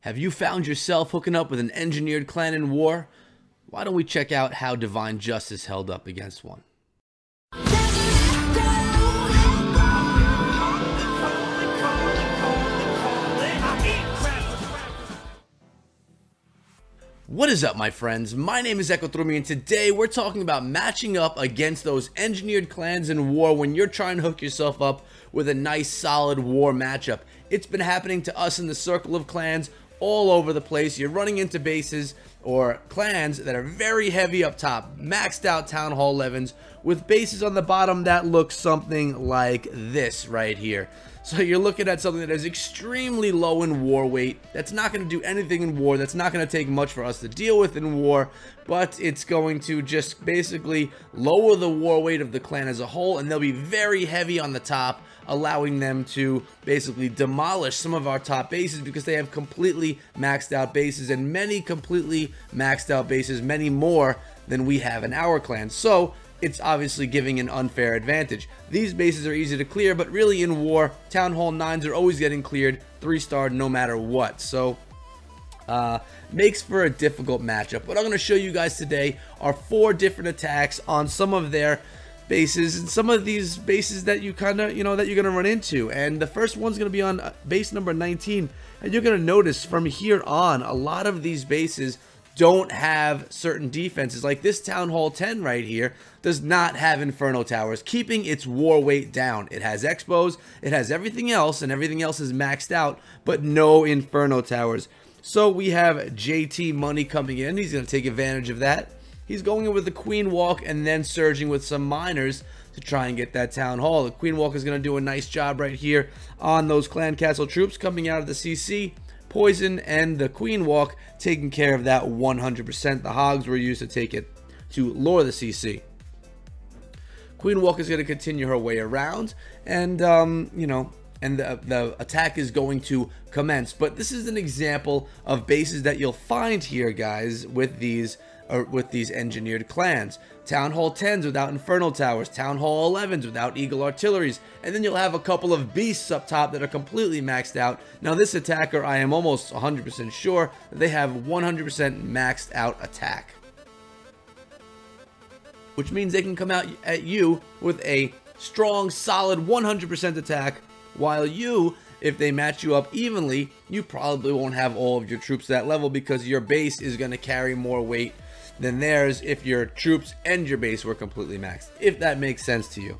Have you found yourself hooking up with an engineered clan in war? Why don't we check out how Divine Justice held up against one? What is up, my friends? My name is Echotrumi, and today we're talking about matching up against those engineered clans in war when you're trying to hook yourself up with a nice solid war matchup. It's been happening to us in the circle of clans all over the place. You're running into bases or clans that are very heavy up top, maxed out Town Hall 11s with bases on the bottom that look something like this right here. So you're looking at something that is extremely low in war weight. That's not going to do anything in war. That's not going to take much for us to deal with in war, but it's going to just basically lower the war weight of the clan as a whole, and they'll be very heavy on the top, allowing them to basically demolish some of our top bases because they have completely maxed out bases, and many completely maxed out bases, many more than we have in our clan. So it's obviously giving an unfair advantage. These bases are easy to clear, but really in war, Town Hall 9s are always getting cleared 3-star no matter what. So makes for a difficult matchup. What I'm going to show you guys today are 4 different attacks on some of their bases, and some of these bases that you kind of, that you're going to run into. And the first one's going to be on base number 19, and you're going to notice from here on, a lot of these bases don't have certain defenses. Like this Town Hall 10 right here does not have Inferno Towers, keeping its war weight down. It has Expos, it has everything else, and everything else is maxed out, but no Inferno Towers. So we have JT Money coming in. He's going to take advantage of that. He's going in with the Queen Walk and then surging with some miners to try and get that Town Hall. The Queen Walk is going to do a nice job right here on those Clan Castle troops coming out of the CC. Poison and the Queen Walk taking care of that 100%. The Hogs were used to take it to lure the CC. Queen Walk is going to continue her way around, and the attack is going to commence. But this is an example of bases that you'll find here, guys, with these engineered clans. Town Hall 10s without Inferno Towers, Town Hall 11s without Eagle Artilleries, and then you'll have a couple of beasts up top that are completely maxed out. Now this attacker, I am almost 100% sure that they have 100% maxed out attack, which means they can come out at you with a strong, solid 100% attack, while you, if they match you up evenly, you probably won't have all of your troops at that level because your base is going to carry more weight than theirs if your troops and your base were completely maxed, if that makes sense to you.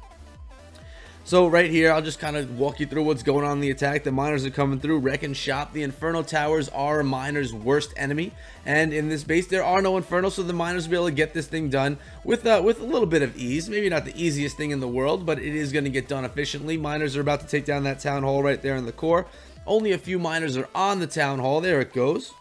So right here, I'll just kind of walk you through what's going on in the attack. The miners are coming through, wrecking shop. The Inferno Towers are miners' worst enemy, and in this base there are no Inferno, so the miners will be able to get this thing done with a little bit of ease. Maybe not the easiest thing in the world, but it is going to get done efficiently. Miners are about to take down that Town Hall right there in the core. Only a few miners are on the Town Hall. There it goes.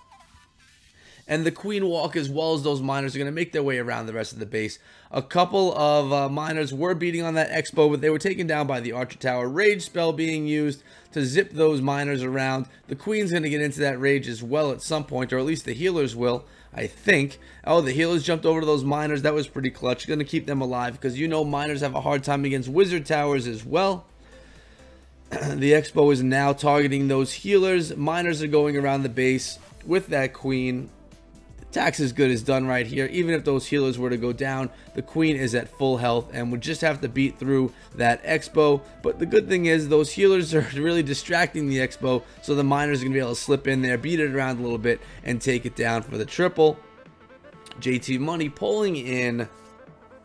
And the Queen Walk, as well as those miners, are going to make their way around the rest of the base. A couple of miners were beating on that Expo, but they were taken down by the Archer Tower. Rage spell being used to zip those miners around. The Queen's going to get into that rage as well at some point, or at least the healers will, I think. Oh, the healers jumped over to those miners. That was pretty clutch. Going to keep them alive because miners have a hard time against Wizard Towers as well. The Expo is now targeting those healers. Miners are going around the base with that Queen. Attack's as good as done right here. Even if those healers were to go down, the Queen is at full health and would just have to beat through that Expo. But the good thing is those healers are really distracting the Expo, so the miners are going to be able to slip in there, beat it around a little bit, and take it down for the triple. JT Money pulling in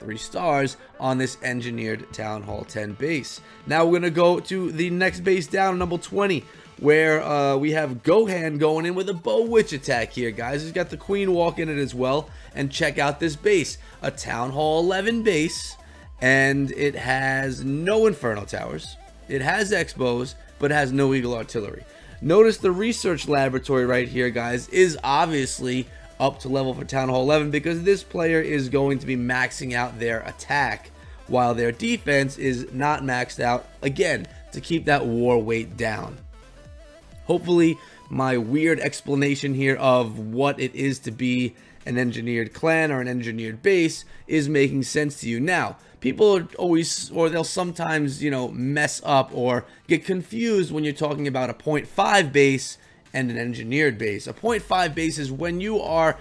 3 stars on this engineered Town Hall 10 base. Now we're going to go to the next base down, number 20. Where we have Gohan going in with a Bow Witch attack here, guys. He's got the Queen Walk in it as well. And check out this base. A Town Hall 11 base. And it has no Inferno Towers. It has Expos, but it has no Eagle Artillery. Notice the research laboratory right here, guys, is obviously up to level for Town Hall 11 because this player is going to be maxing out their attack while their defense is not maxed out, again, to keep that war weight down. Hopefully, my weird explanation here of what it is to be an engineered clan or an engineered base is making sense to you. Now, people are always, or they'll sometimes, mess up or get confused when you're talking about a 0.5 base and an engineered base. A 0.5 base is when you are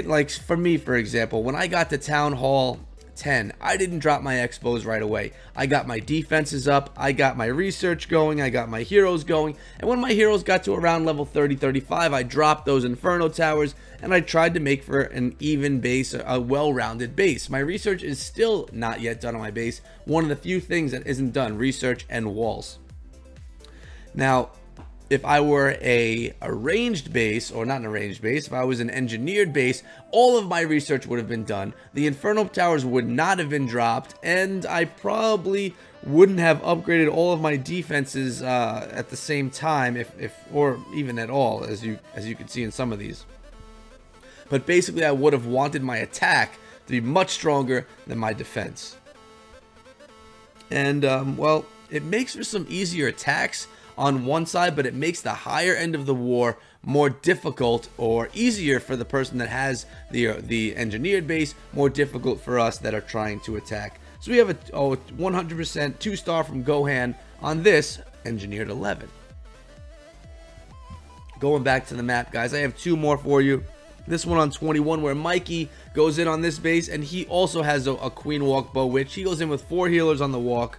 like for me, for example, when I got to Town Hall 10, I didn't drop my expos right away. I got my defenses up, I got my research going, I got my heroes going, and when my heroes got to around level 30, 35, I dropped those Inferno Towers, and I tried to make for an even base, a well-rounded base. My research is still not yet done on my base. One of the few things that isn't done, research and walls. Now, if I were a arranged base, or not an arranged base, if I was an engineered base, all of my research would have been done. The Inferno Towers would not have been dropped, and I probably wouldn't have upgraded all of my defenses at the same time, or even at all, as you can see in some of these. But basically, I would have wanted my attack to be much stronger than my defense. And, well, it makes for some easier attacks on one side, but it makes the higher end of the war more difficult, or easier for the person that has the engineered base, more difficult for us that are trying to attack. So we have a 100% 2-star from Gohan on this engineered 11. Going back to the map, guys, I have two more for you. This one on 21, where Mikey goes in on this base, and he also has a Queen Walk Bow Witch. He goes in with 4 healers on the walk.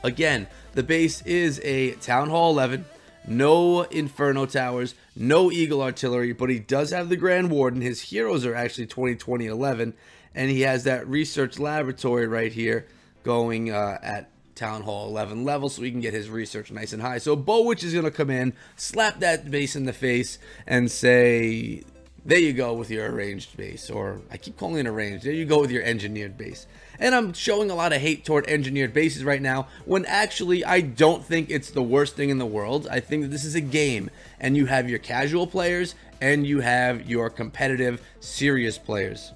Again, the base is a Town Hall 11, no Inferno Towers, no Eagle Artillery, but he does have the Grand Warden. His heroes are actually 20, 20, 11, and he has that Research Laboratory right here going at Town Hall 11 level, so he can get his research nice and high. So Bow Witch is going to come in, slap that base in the face, and say, there you go with your arranged base, or I keep calling it arranged. There you go with your engineered base. And I'm showing a lot of hate toward engineered bases right now, when actually I don't think it's the worst thing in the world. I think that this is a game, and you have your casual players, and you have your competitive, serious players.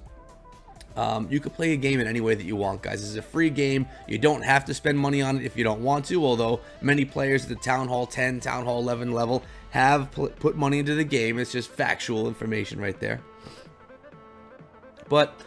You can play a game in any way that you want, guys. This is a free game. You don't have to spend money on it if you don't want to, although many players at the Town Hall 10, Town Hall 11 level have put money into the game. It's just factual information right there. But,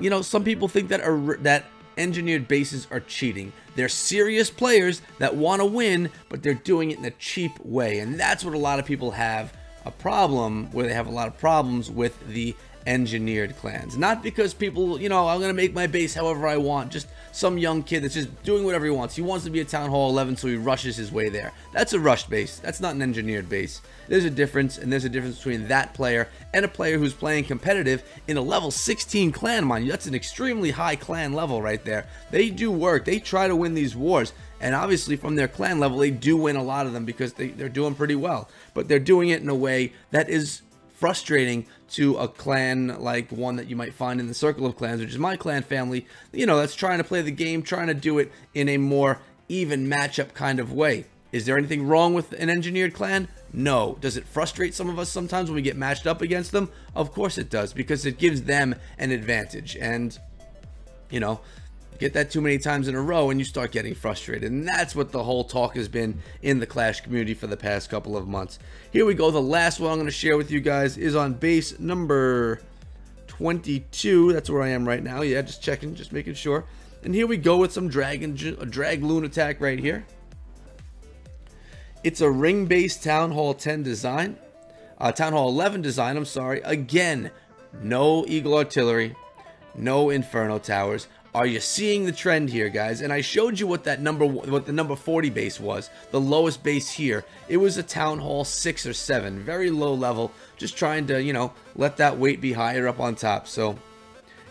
you know, some people think that that engineered bases are cheating. They're serious players that want to win, but they're doing it in a cheap way. And that's what a lot of people have a problem, where they have a lot of problems with the engineered clans. Not because people, you know, I'm gonna make my base however I want. Just some young kid that's just doing whatever he wants. He wants to be a Town Hall 11, so he rushes his way there. That's a rushed base. That's not an engineered base. There's a difference, and there's a difference between that player and a player who's playing competitive in a level 16 clan, mind you. That's an extremely high clan level right there. They do work. They try to win these wars, and obviously from their clan level, they do win a lot of them because they're doing pretty well. But they're doing it in a way that is frustrating to a clan like one that you might find in the Circle of Clans, which is my clan family, you know, that's trying to play the game, trying to do it in a more even matchup kind of way. Is there anything wrong with an engineered clan? No. Does it frustrate some of us sometimes when we get matched up against them? Of course it does, because it gives them an advantage. And, you know, get that too many times in a row and you start getting frustrated. And that's what the whole talk has been in the Clash community for the past couple of months. Here we go. The last one I'm going to share with you guys is on base number 22. That's where I am right now. Yeah, just checking, just making sure. And here we go with some drag loon attack right here. It's a ring-based Town Hall 10 design. Town Hall 11 design, I'm sorry. Again, no Eagle Artillery, no Inferno Towers. Are you seeing the trend here, guys? And I showed you what the number 40 base was, the lowest base here. It was a Town Hall 6 or 7, very low level, just trying to, you know, let that weight be higher up on top. So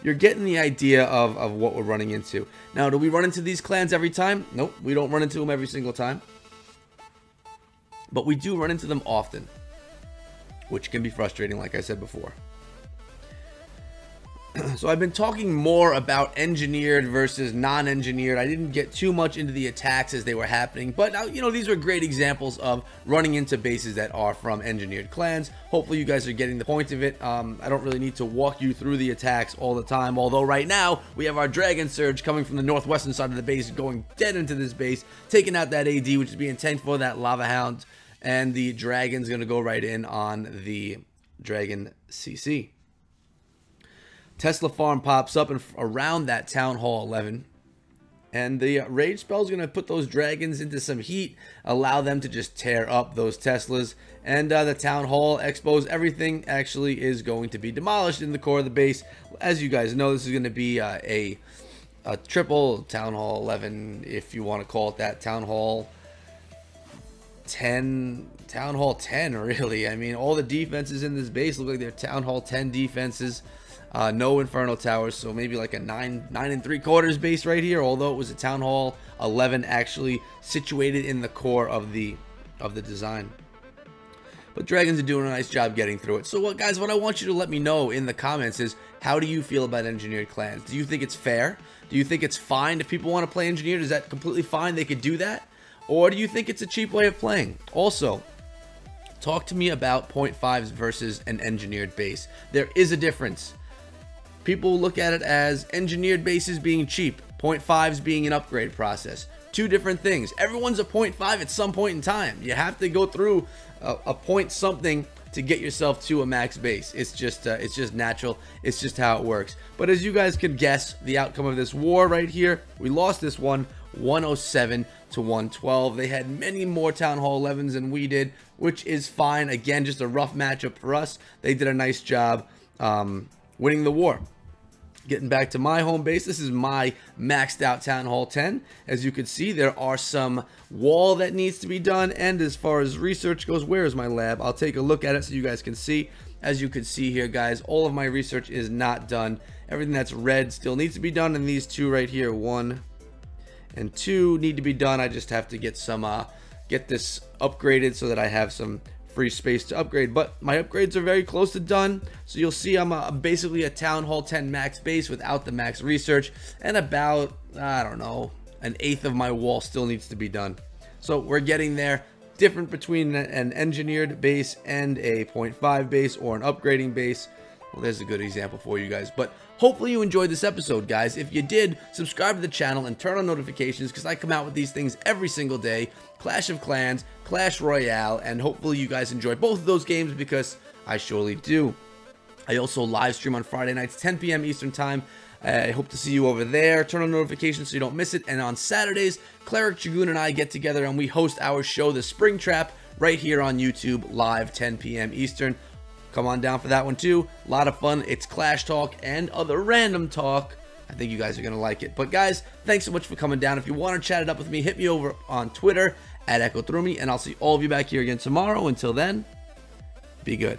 you're getting the idea of what we're running into. Now, do we run into these clans every time? Nope, we don't run into them every single time. But we do run into them often, which can be frustrating, like I said before. So I've been talking more about engineered versus non-engineered. I didn't get too much into the attacks as they were happening, but you know, these are great examples of running into bases that are from engineered clans. Hopefully you guys are getting the point of it. I don't really need to walk you through the attacks all the time, although right now we have our Dragon Surge coming from the northwestern side of the base, going dead into this base, taking out that AD, which is being tanked for that Lava Hound, and the Dragon's going to go right in on the Dragon CC. Tesla Farm pops up around that Town Hall 11, And the Rage Spell is going to put those dragons into some heat, allow them to just tear up those Teslas. And the Town Hall Expos, everything actually is going to be demolished in the core of the base. As you guys know, this is going to be a triple Town Hall 11, if you want to call it that. Town Hall 10, really. I mean, all the defenses in this base look like they're Town Hall 10 defenses. No Infernal Towers, so maybe like a 9 3/4 base right here, although it was a Town Hall 11 actually situated in the core of the design. But Dragons are doing a nice job getting through it. So guys, what I want you to let me know in the comments is, how do you feel about engineered clans? Do you think it's fair? Do you think it's fine if people want to play engineered? Is that completely fine? They could do that? Or do you think it's a cheap way of playing? Also, talk to me about 0.5s versus an engineered base. There is a difference. People look at it as engineered bases being cheap, 0.5s being an upgrade process. Two different things. Everyone's a 0.5 at some point in time. You have to go through a point something to get yourself to a max base. It's just natural. It's just how it works. But as you guys could guess, the outcome of this war right here, we lost this one 107 to 112. They had many more Town Hall 11s than we did, which is fine. Again, just a rough matchup for us. They did a nice job winning the war. Getting back to my home base, this is my maxed out Town Hall 10. As you can see, there are some wall that needs to be done, and as far as research goes, where is my lab? I'll take a look at it so you guys can see. As you can see here, guys, all of my research is not done. Everything that's red still needs to be done, and these two right here, 1 and 2, need to be done. I just have to get some get this upgraded so that I have some free space to upgrade, but my upgrades are very close to done. So you'll see I'm basically a Town Hall 10 max base without the max research, and about, I don't know, 1/8 of my wall still needs to be done. So we're getting there. Different between an engineered base and a 0.5 base or an upgrading base. Well, there's a good example for you guys. But hopefully you enjoyed this episode, guys. If you did, subscribe to the channel and turn on notifications, because I come out with these things every single day. Clash of Clans, Clash Royale, and hopefully you guys enjoy both of those games, because I surely do. I also live stream on Friday nights, 10 p.m. Eastern Time. I hope to see you over there. Turn on notifications so you don't miss it. And on Saturdays, Cleric Dragoon and I get together and we host our show, The Spring Trap, right here on YouTube, live 10 p.m. Eastern. Come on down for that one too. A lot of fun. It's Clash Talk and other random talk. I think you guys are going to like it. But guys, thanks so much for coming down. If you want to chat it up with me, hit me over on Twitter at EchoThroughMe, and I'll see all of you back here again tomorrow. Until then, be good.